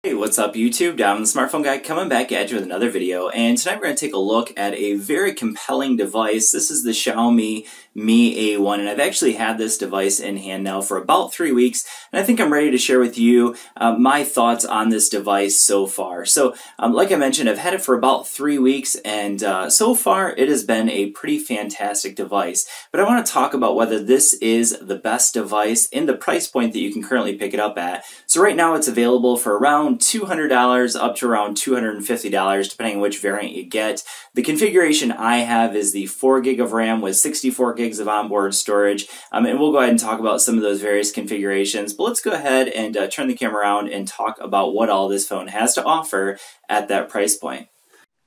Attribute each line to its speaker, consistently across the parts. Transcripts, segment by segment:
Speaker 1: Hey, what's up YouTube? Down the Smartphone Guy coming back at you with another video, and tonight we're going to take a look at a very compelling device. This is the Xiaomi Mi A1, and I've actually had this device in hand now for about 3 weeks, and I think I'm ready to share with you my thoughts on this device so far. So, like I mentioned, I've had it for about 3 weeks, and so far it has been a pretty fantastic device. But I want to talk about whether this is the best device in the price point that you can currently pick it up at. So right now it's available for around $200 up to around $250 depending on which variant you get. The configuration I have is the 4 gig of RAM with 64 gigs of onboard storage, and we'll go ahead and talk about some of those various configurations. But let's go ahead and turn the camera around and talk about what all this phone has to offer at that price point.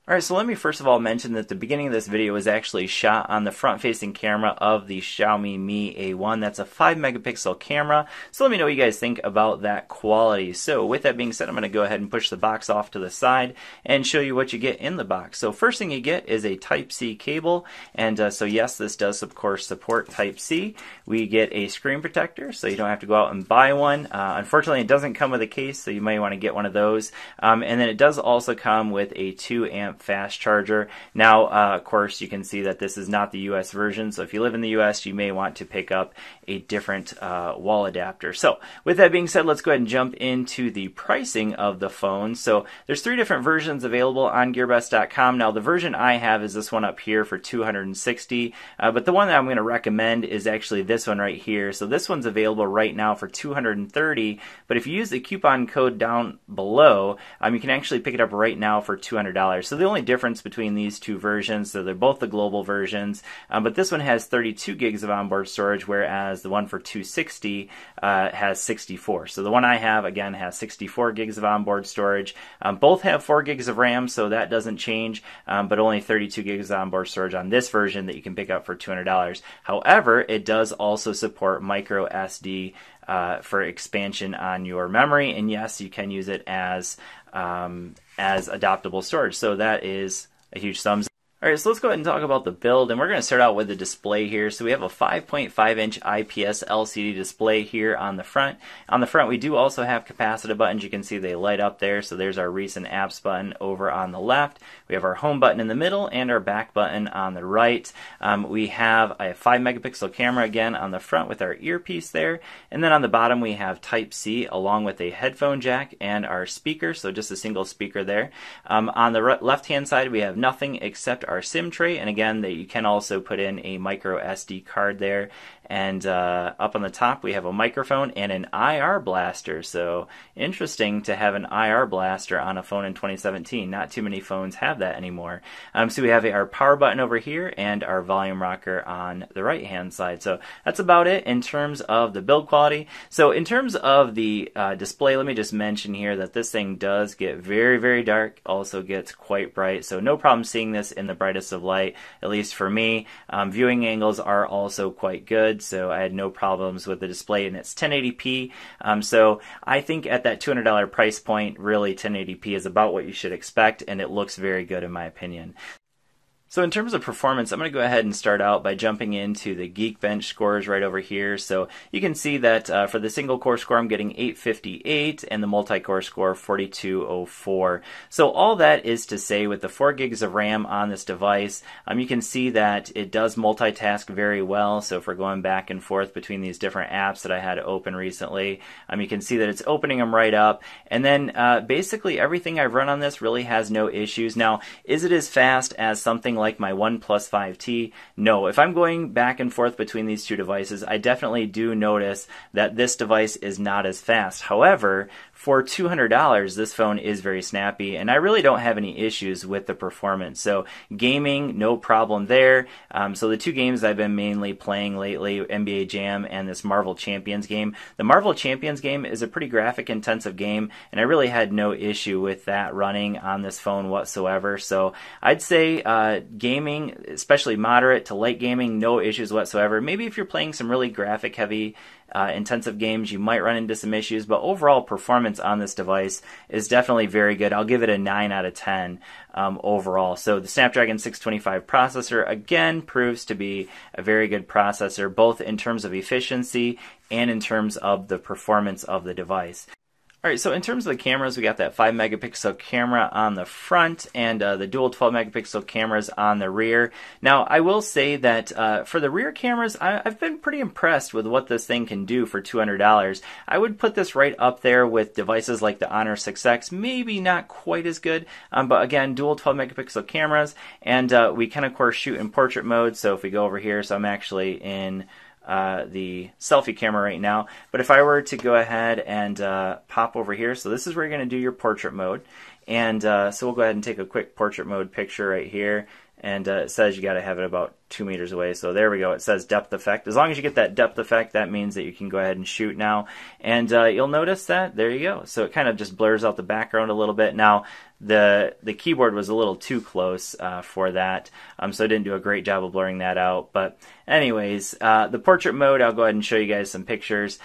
Speaker 1: Alright, so let me first of all mention that the beginning of this video was actually shot on the front-facing camera of the Xiaomi Mi A1. That's a 5 megapixel camera, so let me know what you guys think about that quality. So with that being said, I'm going to go ahead and push the box off to the side and show you what you get in the box. So first thing you get is a Type-C cable, and so yes, this does of course support Type-C. We get a screen protector, so you don't have to go out and buy one. Unfortunately, it doesn't come with a case, so you might want to get one of those. And then it does also come with a 2 amp fast charger. Now, of course, you can see that this is not the US version, so if you live in the US, you may want to pick up a different wall adapter. So, with that being said, let's go ahead and jump into the pricing of the phone. So, there's 3 different versions available on GearBest.com. Now, the version I have is this one up here for $260, but the one that I'm going to recommend is actually this one right here. So, this one's available right now for $230, but if you use the coupon code down below, you can actually pick it up right now for $200. So, the only difference between these two versions, so they're both the global versions, but this one has 32 gigs of onboard storage, whereas the one for $260 has 64. So the one I have, again, has 64 gigs of onboard storage. Both have 4 gigs of RAM, so that doesn't change, but only 32 gigs of onboard storage on this version that you can pick up for $200. However, it does also support micro SD for expansion on your memory, and yes, you can use it as adaptable storage. So that is a huge thumbs up. Alright, so let's go ahead and talk about the build, and we're going to start out with the display here. So we have a 5.5-inch IPS LCD display here on the front. On the front, we do also have capacitive buttons. You can see they light up there. So there's our recent apps button over on the left. We have our home button in the middle and our back button on the right. We have a 5 megapixel camera again on the front with our earpiece there. And then on the bottom, we have Type-C along with a headphone jack and our speaker. So just a single speaker there. On the left-hand side, we have nothing except our SIM tray, and again, that you can also put in a micro SD card there. And up on the top, we have a microphone and an IR blaster. So interesting to have an IR blaster on a phone in 2017. Not too many phones have that anymore. So we have our power button over here and our volume rocker on the right-hand side. So that's about it in terms of the build quality. So in terms of the display, let me just mention here that this thing does get very, very dark. Also gets quite bright. So no problem seeing this in the brightest of light, at least for me. Viewing angles are also quite good. So I had no problems with the display, and it's 1080p. So I think at that $200 price point, really 1080p is about what you should expect, and it looks very good in my opinion. So in terms of performance, I'm going to go ahead and start out by jumping into the Geekbench scores right over here. So you can see that for the single core score, I'm getting 858 and the multi-core score 4204. So all that is to say, with the 4 gigs of RAM on this device, you can see that it does multitask very well. So if we're going back and forth between these different apps that I had open recently, you can see that it's opening them right up. And then basically everything I've run on this really has no issues. Now, is it as fast as something like my OnePlus 5T? No. If I'm going back and forth between these two devices, I definitely do notice that this device is not as fast. However, for $200, this phone is very snappy, and I really don't have any issues with the performance. So gaming, no problem there. So the 2 games I've been mainly playing lately, NBA Jam and this Marvel Champions game. The Marvel Champions game is a pretty graphic-intensive game, and I really had no issue with that running on this phone whatsoever. So I'd say gaming, especially moderate to light gaming, no issues whatsoever. Maybe if you're playing some really graphic-heavy intensive games, you might run into some issues, but overall performance on this device is definitely very good. I'll give it a 9 out of 10 overall. So the Snapdragon 625 processor, again, proves to be a very good processor, both in terms of efficiency and in terms of the performance of the device. All right, so in terms of the cameras, we got that 5 megapixel camera on the front and the dual 12 megapixel cameras on the rear. Now, I will say that for the rear cameras, I've been pretty impressed with what this thing can do for $200. I would put this right up there with devices like the Honor 6X, maybe not quite as good, but again, dual 12 megapixel cameras, and we can, of course, shoot in portrait mode. So if we go over here, so I'm actually in the selfie camera right now, but if I were to go ahead and pop over here, so this is where you're going to do your portrait mode, and so we'll go ahead and take a quick portrait mode picture right here, and it says you got to have it about 2 meters away, so there we go. It says depth effect. As long as you get that depth effect, that means that you can go ahead and shoot now, and you'll notice that there you go. So it kind of just blurs out the background a little bit. Now the keyboard was a little too close for that, so I didn't do a great job of blurring that out. But anyways, the portrait mode, I'll go ahead and show you guys some pictures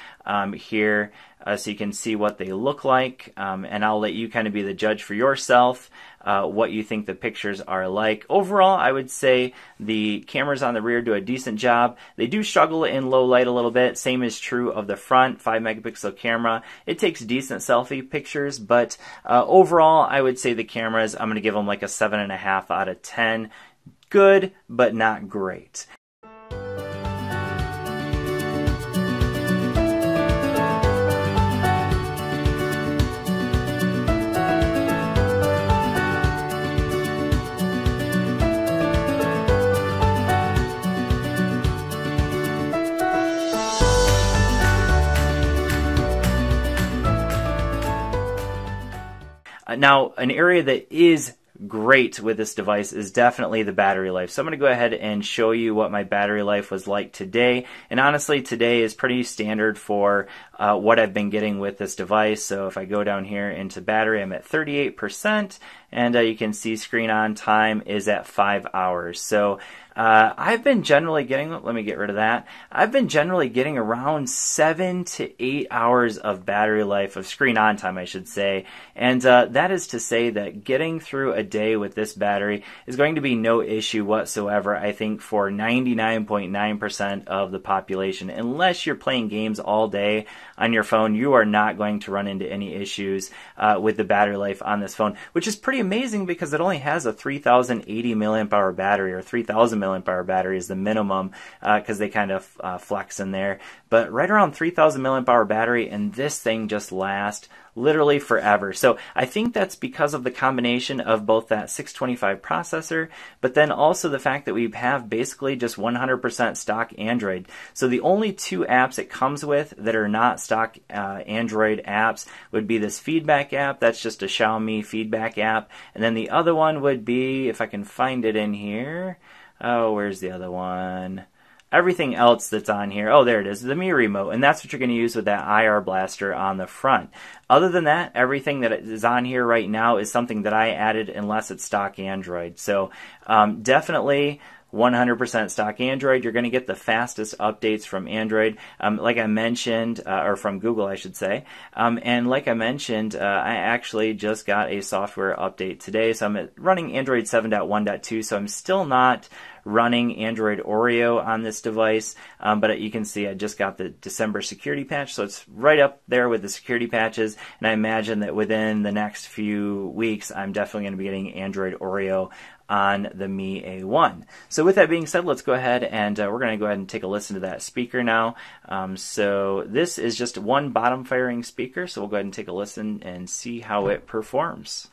Speaker 1: here so you can see what they look like, and I'll let you kind of be the judge for yourself what you think the pictures are like. Overall, I would say the cameras on the rear do a decent job. They do struggle in low light a little bit. Same is true of the front 5 megapixel camera. It takes decent selfie pictures, but overall, I would say the cameras, I'm going to give them like a 7.5 out of 10. Good, but not great. Now, an area that is great with this device is definitely the battery life. So I'm going to go ahead and show you what my battery life was like today. And honestly, today is pretty standard for what I've been getting with this device. So if I go down here into battery, I'm at 38%, and you can see screen on time is at 5 hours. So I've been generally getting, let me get rid of that. I've been generally getting around 7 to 8 hours of battery life, of screen on time, I should say. And that is to say that getting through a day with this battery is going to be no issue whatsoever, I think, for 99.9% of the population. Unless you're playing games all day on your phone, you are not going to run into any issues with the battery life on this phone, which is pretty amazing because it only has a 3080 milliamp hour battery, or 3000 milliamp hour battery is the minimum, because they kind of flex in there. But right around 3000 milliamp hour battery, and this thing just lasts literally forever. So I think that's because of the combination of both that 625 processor, but then also the fact that we have basically just 100% stock Android. So the only two apps it comes with that are not stock Android apps would be this feedback app. That's just a Xiaomi feedback app. And then the other one would be, if I can find it in here, oh, where's the other one? Everything else that's on here, oh, there it is, the Mi remote, and that's what you're going to use with that IR blaster on the front. Other than that, everything that is on here right now is something that I added unless it's stock Android. So definitely 100% stock Android. You're going to get the fastest updates from Android, like I mentioned, or from Google, I should say. And like I mentioned, I actually just got a software update today. So I'm running Android 7.1.2, so I'm still not running Android Oreo on this device, but you can see I just got the December security patch, so it's right up there with the security patches, and I imagine that within the next few weeks I'm definitely going to be getting Android Oreo on the Mi A1. So with that being said, let's go ahead and we're going to go ahead and take a listen to that speaker now. So this is just one bottom firing speaker, so we'll go ahead and take a listen and see how it performs.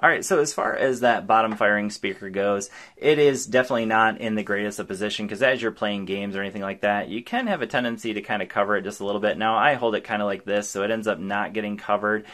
Speaker 1: Alright, so as far as that bottom firing speaker goes, it is definitely not in the greatest of position, because as you're playing games or anything like that, you can have a tendency to kind of cover it just a little bit. Now I hold it kind of like this, so it ends up not getting covered.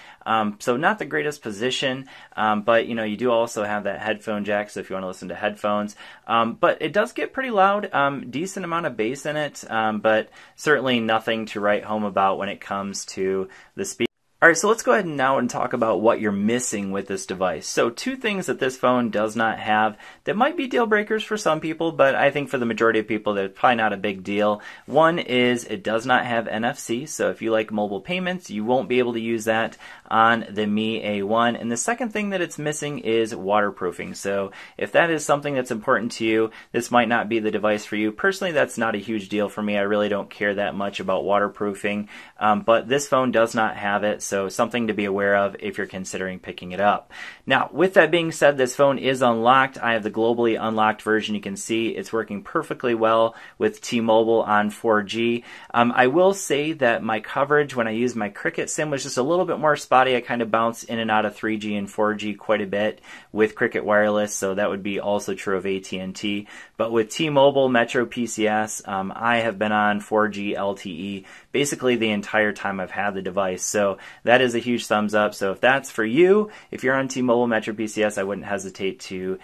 Speaker 1: So not the greatest position, but you know, you do also have that headphone jack, so if you want to listen to headphones. But it does get pretty loud, decent amount of bass in it, but certainly nothing to write home about when it comes to the speaker. Alright, so let's go ahead and now talk about what you're missing with this device. So two things that this phone does not have that might be deal breakers for some people, but I think for the majority of people that's probably not a big deal. One is it does not have NFC, so if you like mobile payments, you won't be able to use that on the Mi A1. And the second thing that it's missing is waterproofing. So if that is something that's important to you, this might not be the device for you. Personally, that's not a huge deal for me. I really don't care that much about waterproofing, but this phone does not have it. So something to be aware of if you're considering picking it up. Now, with that being said, this phone is unlocked. I have the globally unlocked version. You can see it's working perfectly well with T-Mobile on 4G. I will say that my coverage when I used my Cricket SIM was just a little bit more spotty. I kind of bounce in and out of 3G and 4G quite a bit with Cricket Wireless, so that would be also true of AT&T. But with T-Mobile Metro PCS, I have been on 4G LTE basically the entire time I've had the device. So that is a huge thumbs up. So if that's for you, if you're on T-Mobile Metro PCS, I wouldn't hesitate to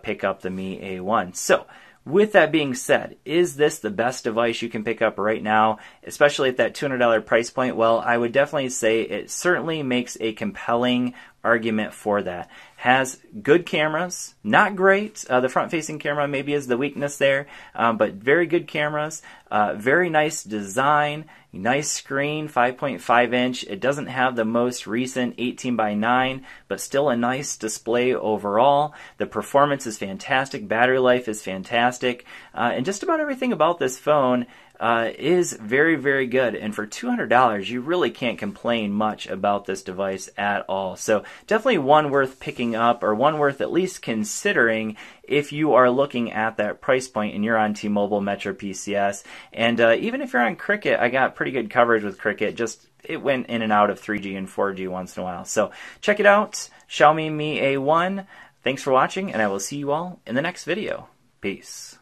Speaker 1: pick up the Mi A1. So with that being said, is this the best device you can pick up right now, especially at that $200 price point? Well, I would definitely say it certainly makes a compelling argument for that. Has good cameras, not great. The front-facing camera maybe is the weakness there, but very good cameras, very nice design, nice screen, 5.5 inch. It doesn't have the most recent 18:9, but still a nice display overall. The performance is fantastic, battery life is fantastic, and just about everything about this phone is very, very good. And for $200, you really can't complain much about this device at all. So definitely one worth picking up, or one worth at least considering if you are looking at that price point and you're on T-Mobile Metro PCS. And even if you're on Cricket, I got pretty good coverage with Cricket. Just it went in and out of 3G and 4G once in a while. So check it out, Xiaomi Mi A1. Thanks for watching, and I will see you all in the next video. Peace.